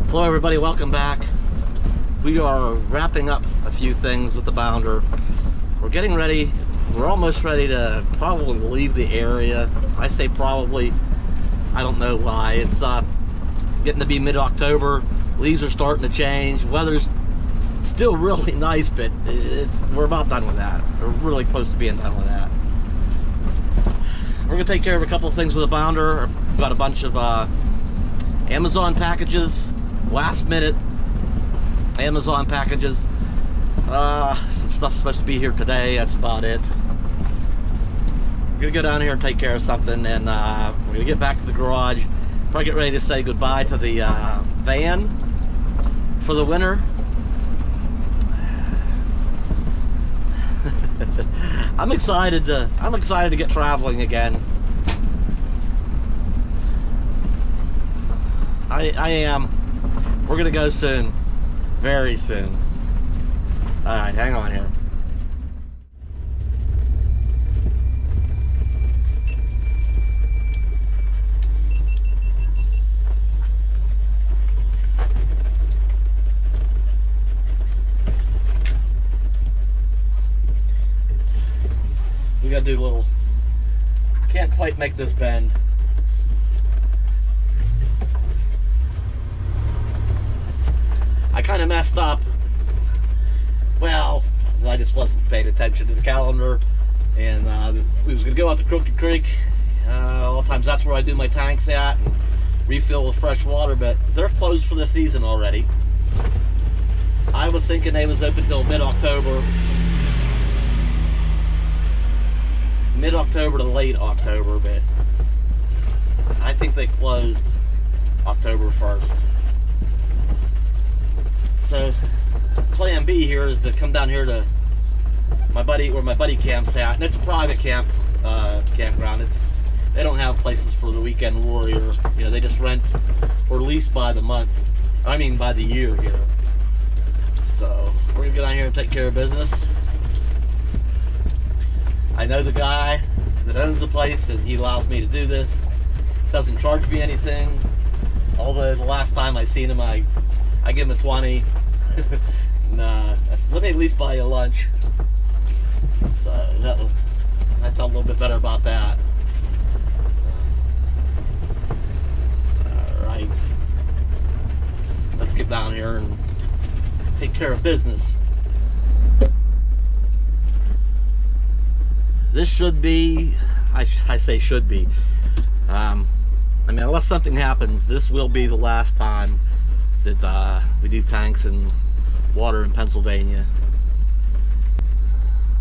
Hello everybody, welcome back. We are wrapping up a few things with the bounder. We're getting ready, we're almost ready to probably leave the area. I say probably, I don't know why. It's getting to be mid-October, leaves are starting to change, weather's still really nice, but we're about done with that. We're really close to being done with that. We're gonna take care of a couple of things with the bounder. I've got a bunch of Amazon packages, last minute Amazon packages. Some stuff's supposed to be here today, that's about it. We're gonna go down here and take care of something, and we're gonna get back to the garage. Probably get ready to say goodbye to the van for the winter. I'm excited to get traveling again. I am. We're gonna go soon, very soon. All right, hang on here. We gotta do a little, can't quite make this bend. I kind of messed up. Well, I just wasn't paying attention to the calendar, and we was gonna go out to Crooked Creek. A lot of times that's where I do my tanks at and refill with fresh water, but they're closed for the season already. I was thinking they was open till mid-October. Mid-October to late October, but I think they closed October 1st. So plan B here is to come down here to my buddy, where my buddy camps at, and it's a private campground. They don't have places for the weekend warrior. You know, they just rent or lease by the month. I mean by the year here. So we're gonna go down here and take care of business. I know the guy that owns the place, and he allows me to do this. Doesn't charge me anything. Although the last time I seen him, I give him a 20. Nah, let me at least buy you lunch. So I felt a little bit better about that. All right, let's get down here and take care of business. This should be, I say should be, I mean, unless something happens, this will be the last time that we do tanks and water in Pennsylvania.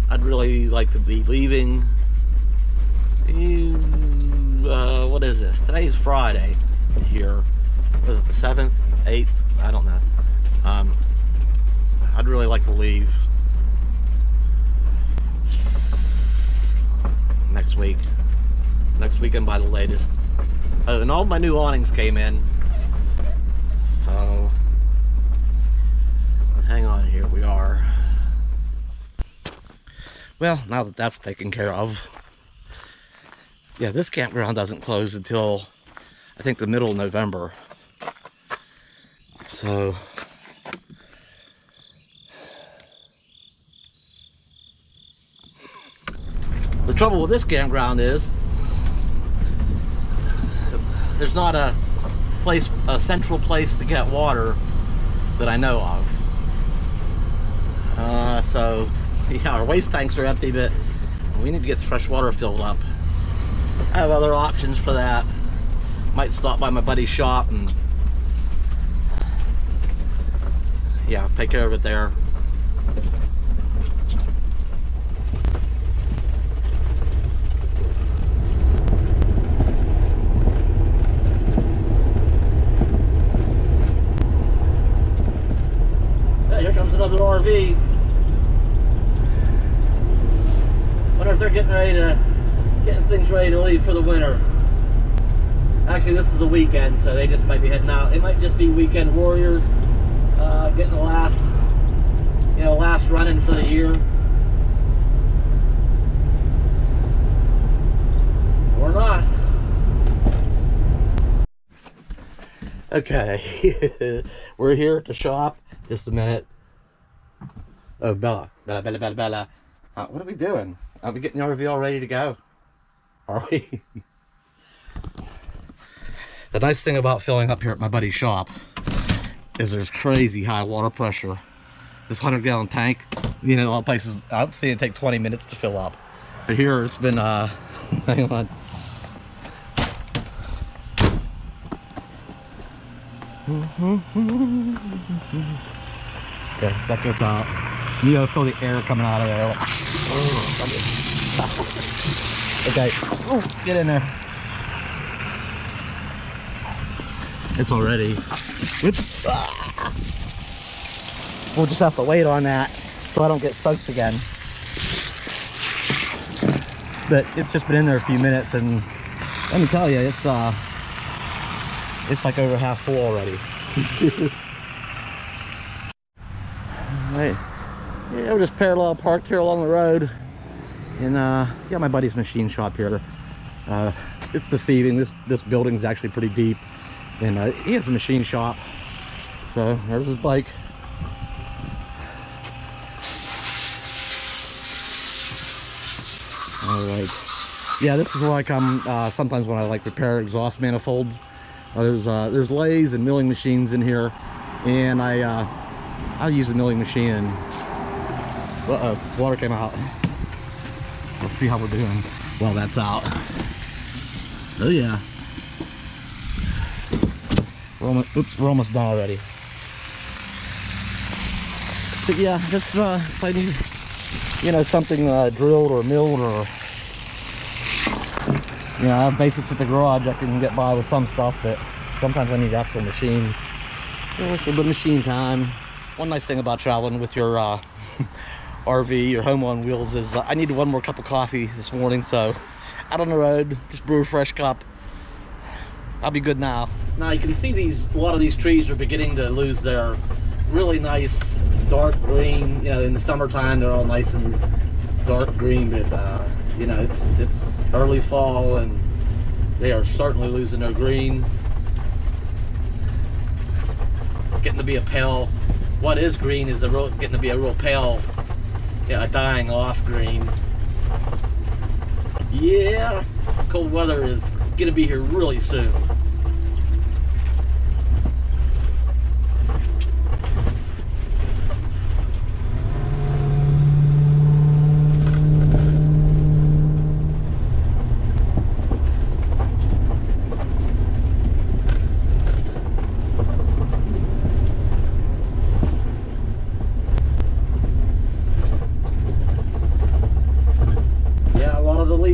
I'd really like to be leaving, what is this? Today's Friday here. Was it the 7th, 8th? I don't know. I'd really like to leave next weekend by the latest. Oh, and all my new awnings came in, so hang on, here we are. Well, now that that's taken care of, yeah, this campground doesn't close until I think the middle of November. So the trouble with this campground is there's not a central place to get water that I know of. So yeah, our waste tanks are empty, but we need to get the fresh water filled up. I have other options for that. Might stop by my buddy's shop and yeah, take care of it there. Here comes another RV. Wonder if they're getting things ready to leave for the winter. Actually, this is a weekend, so they just might be heading out. It might just be weekend warriors, getting the last run-in for the year. Or not. Okay, we're here at the shop. Just a minute. Oh, Bella. What are we doing? Are we getting the RV all ready to go? Are we? The nice thing about filling up here at my buddy's shop is there's crazy high water pressure. This 100-gallon tank, you know, a lot of places I'm seeing it take 20 minutes to fill up. But here it's been, hang on. Okay, check this out. You gotta feel the air coming out of there. Okay, get in there. It's already. We'll just have to wait on that so I don't get soaked again. But it's just been in there a few minutes, and let me tell you, it's like over half full already. Right. Yeah, we're just parallel parked here along the road, and yeah, my buddy's machine shop here. It's deceiving. This building's actually pretty deep, and he has a machine shop. So there's his bike. All right. Yeah, this is where I come sometimes when I like repair exhaust manifolds. There's lathes and milling machines in here, and I use a milling machine. And water came out. Let's see how we're doing. Well, that's out. Oh yeah. We're almost done already. But yeah, just if I need, you know, something drilled or milled, or you know, I have basics at the garage. I can get by with some stuff, but sometimes I need actual machine. Yeah, it's a little bit of machine time. One nice thing about traveling with your RV, your home on wheels, is I needed one more cup of coffee this morning, so out on the road, just brew a fresh cup. I'll be good now. Now you can see a lot of these trees are beginning to lose their really nice dark green. You know, in the summertime they're all nice and dark green, but you know, it's early fall and they are certainly losing their green. Getting to be a pale, what is green is getting to be a real pale, yeah, a dying off green. Yeah, cold weather is gonna be here really soon.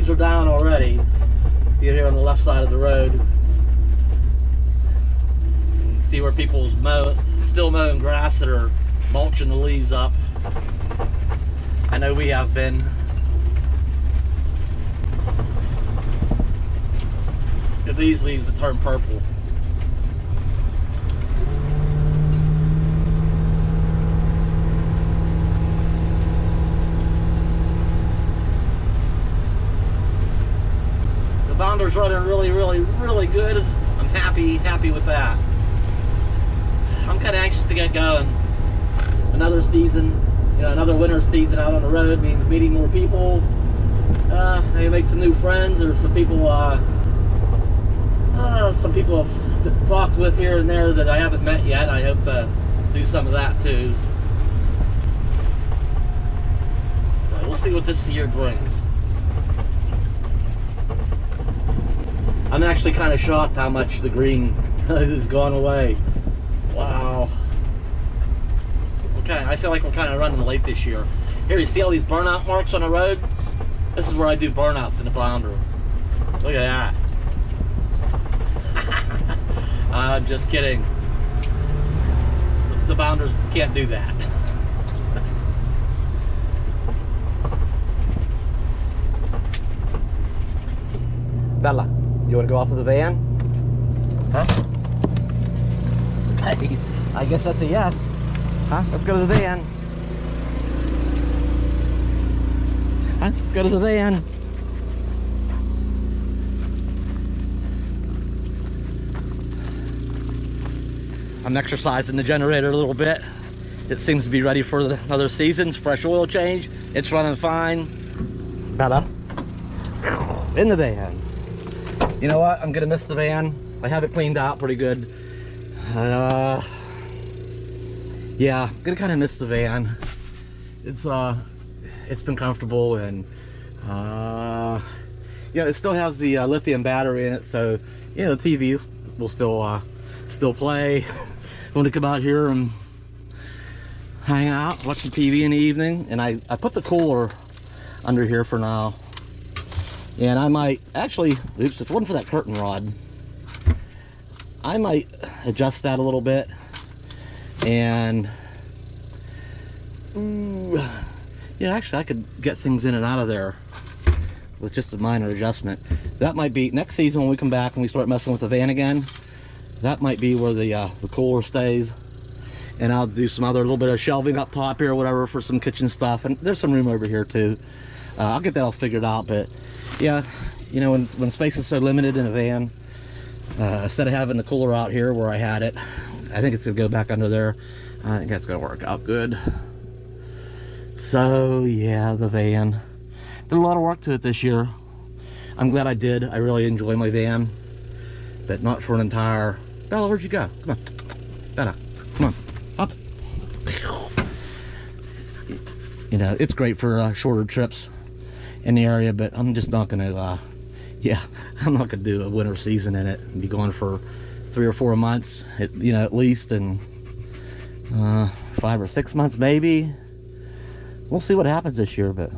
Are down already. See it here on the left side of the road. See where people's still mowing grass that are mulching the leaves up. I know we have been. These leaves that turn purple. Bounder's running really good. I'm happy with that. I'm kind of anxious to get going. Another season, you know, another winter season out on the road means meeting more people. Maybe make some new friends, or some people I've talked with here and there that I haven't met yet. I hope to do some of that too. So we'll see what this year brings. I'm actually kind of shocked how much the green has gone away. Wow. Okay, I feel like we're kind of running late this year. Here, you see all these burnout marks on the road? This is where I do burnouts in the bounder. Look at that. I'm just kidding. The bounders can't do that. Bella, you want to go out to the van? Huh? Hey, I guess that's a yes. Huh? Let's go to the van. Huh? Let's go to the van. I'm exercising the generator a little bit. It seems to be ready for another season. Fresh oil change. It's running fine. Better. In the van. You know what? I'm gonna miss the van. I have it cleaned out pretty good. Yeah, I'm gonna kind of miss the van. It's been comfortable, and yeah, it still has the lithium battery in it, so yeah, the TV will still play. I want to come out here and hang out, watch the TV in the evening. And I put the cooler under here for now, and I might actually, oops, if it wasn't for that curtain rod, I might adjust that a little bit. And yeah, actually I could get things in and out of there with just a minor adjustment. That might be next season when we come back and we start messing with the van again. That might be where the cooler stays, and I'll do some other little bit of shelving up top here or whatever for some kitchen stuff. And there's some room over here too. I'll get that all figured out. But yeah, you know, when space is so limited in a van, instead of having the cooler out here where I had it, I think it's gonna go back under there. I think that's gonna work out good. So yeah, the van. Did a lot of work to it this year. I'm glad I did. I really enjoy my van, but not for an entire... Bella, where'd you go? Come on. Bella, come on. Up. You know, it's great for shorter trips in the area, but I'm just not gonna, yeah, I'm not gonna do a winter season in it and be going for 3 or 4 months, you know, at least, and 5 or 6 months maybe. We'll see what happens this year, but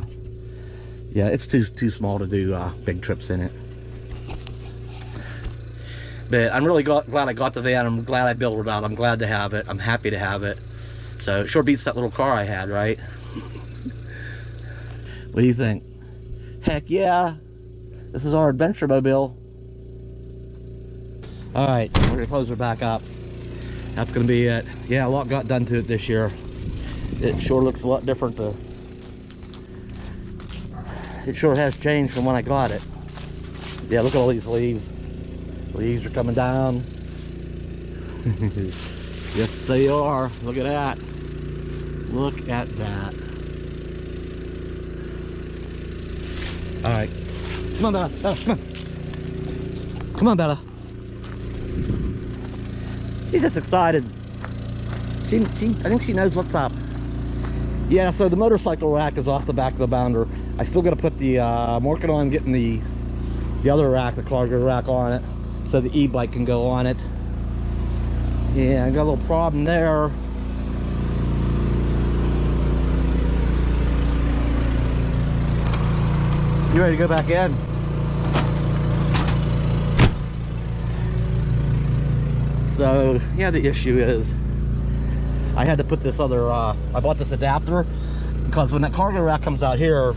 yeah, it's too small to do big trips in it. But I'm really glad I got the van. I'm glad I built it out. I'm glad to have it. I'm happy to have it. So it sure beats that little car I had, right? What do you think? Heck yeah! This is our adventure mobile. All right, we're gonna close her back up. That's gonna be it. Yeah, a lot got done to it this year. It sure looks a lot different though. It sure has changed from when I got it. Yeah, look at all these leaves. Leaves are coming down. Yes, they are. Look at that. Look at that. All right. Come on, Bella. Bella, come on. Come on, Bella. She's just excited. I think she knows what's up. Yeah, so the motorcycle rack is off the back of the bounder. I still got to put the, I'm working on getting the other rack, the cargo rack on it, so the e-bike can go on it. Yeah, I got a little problem there. You ready to go back in? So, yeah, the issue is I had to put this other, I bought this adapter because when that cargo rack comes out here,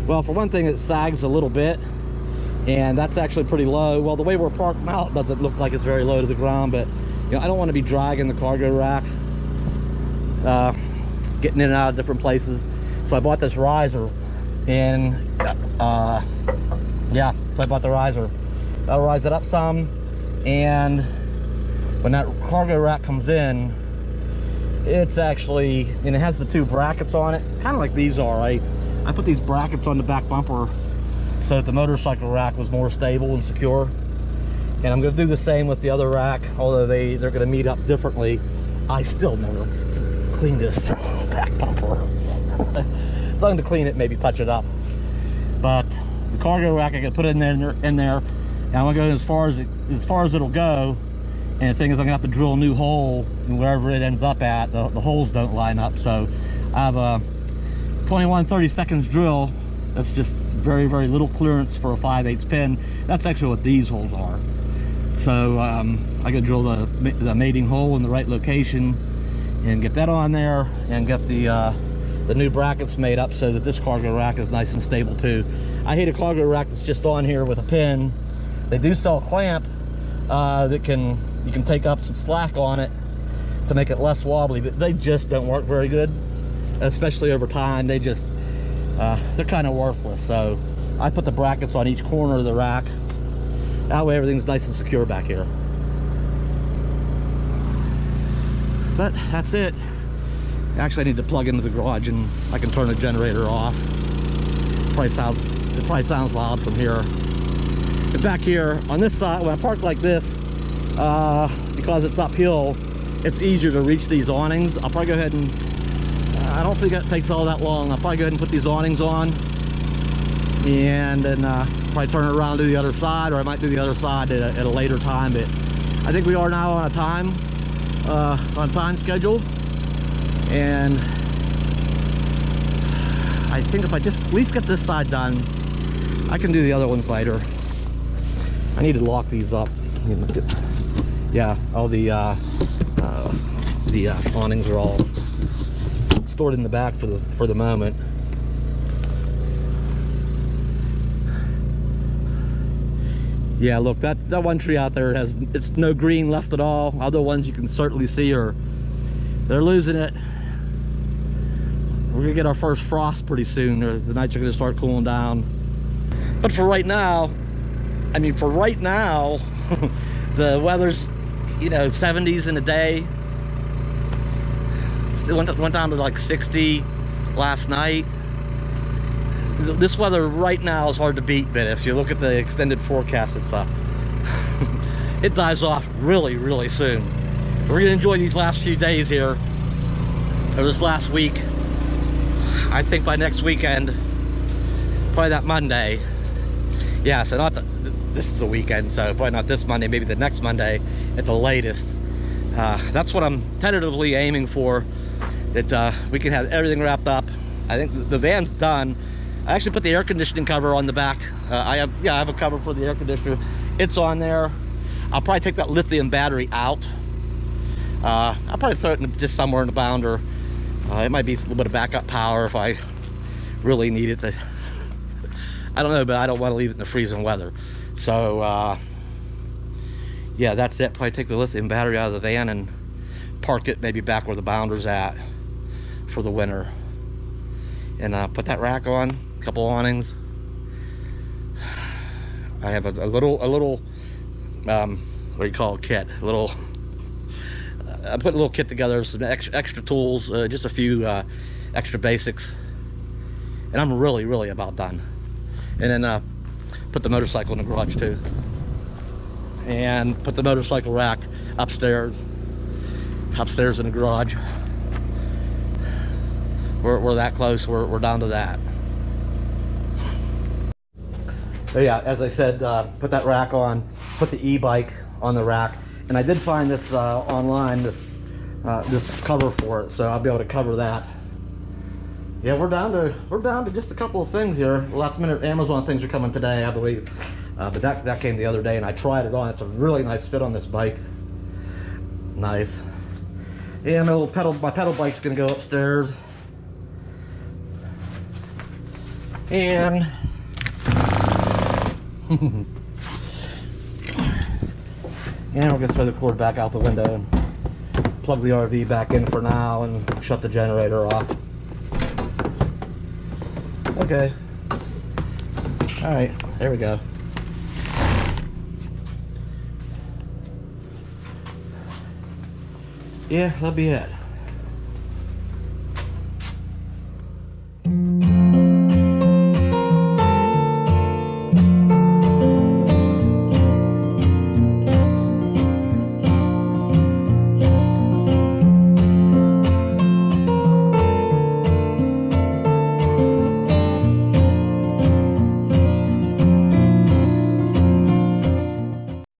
well, for one thing, it sags a little bit, and that's actually pretty low. Well, the way we're parked out doesn't look like it's very low to the ground, but you know, I don't want to be dragging the cargo rack, getting in and out of different places. So I bought this riser, and yeah, so I bought the riser. That'll rise it up some, and when that cargo rack comes in, it's actually, and it has the 2 brackets on it, kind of like these are, right? I put these brackets on the back bumper so that the motorcycle rack was more stable and secure. And I'm going to do the same with the other rack, although they're going to meet up differently. I still never cleaned this back bumper. I'm going to clean it, maybe touch it up. But the cargo rack I can put in there, and I'm going to go as far as it'll go. And the thing is, I'm going to have to drill a new hole, and wherever it ends up at, the holes don't line up. So I have a 21/32 drill. That's just very, very little clearance for a 5/8 pin. That's actually what these holes are. So I gotta drill the mating hole in the right location and get that on there, and get the new brackets made up so that this cargo rack is nice and stable too. I hate a cargo rack that's just on here with a pin. They do sell a clamp that you can take up some slack on it to make it less wobbly, but they just don't work very good, especially over time. They just they're kind of worthless. So I put the brackets on each corner of the rack. That way everything's nice and secure back here. But that's it. Actually, I need to plug into the garage and I can turn the generator off. It probably sounds loud from here. And back here on this side, when I park like this, because it's uphill, it's easier to reach these awnings. I'll probably go ahead and I don't think it takes all that long. I'll probably go ahead and put these awnings on, and then probably turn it around to the other side, or I might do the other side at a later time. But I think we are now on a time schedule, and I think if I just at least get this side done, I can do the other ones later. I need to lock these up. Yeah, all the awnings are all stored in the back for the moment. Yeah, look, that one tree out there it's no green left at all. Other ones you can certainly see they're losing it. We're gonna get our first frost pretty soon. The nights are gonna start cooling down. But for right now, the weather's, 70s in a day. It went down to like 60 last night. This weather right now is hard to beat, but if you look at the extended forecast, it's it dies off really, really soon. We're gonna enjoy these last few days here, or this last week. I think by next weekend, probably that Monday. Yeah, so this is the weekend, so probably not this Monday, maybe the next Monday at the latest. That's what I'm tentatively aiming for, that we can have everything wrapped up. I think the van's done. I actually put the air conditioning cover on the back. I have a cover for the air conditioner. It's on there. I'll probably take that lithium battery out. I'll probably throw it just somewhere in the bounder. It might be a little bit of backup power if I really need it to. I don't know, but I don't want to leave it in the freezing weather. So yeah, that's it. Probably take the lithium battery out of the van and park it maybe back where the bounder's at for the winter, and put that rack on, a couple awnings. I have a little what do you call it, kit, I put a little kit together, some extra tools, just a few extra basics, and I'm really about done. And then put the motorcycle in the garage too, and put the motorcycle rack upstairs in the garage. We're that close. We're down to that. So yeah, as I said, put that rack on, put the e-bike on the rack, and I did find this online, this cover for it, so I'll be able to cover that. Yeah, we're down to just a couple of things here. Last minute Amazon things are coming today, I believe, but that came the other day, and I tried it on. It's a really nice fit on this bike. Nice. Yeah, my pedal bike's gonna go upstairs. And we're gonna throw the cord back out the window and plug the RV back in for now and shut the generator off. Okay. All right, there we go. Yeah, that'll be it.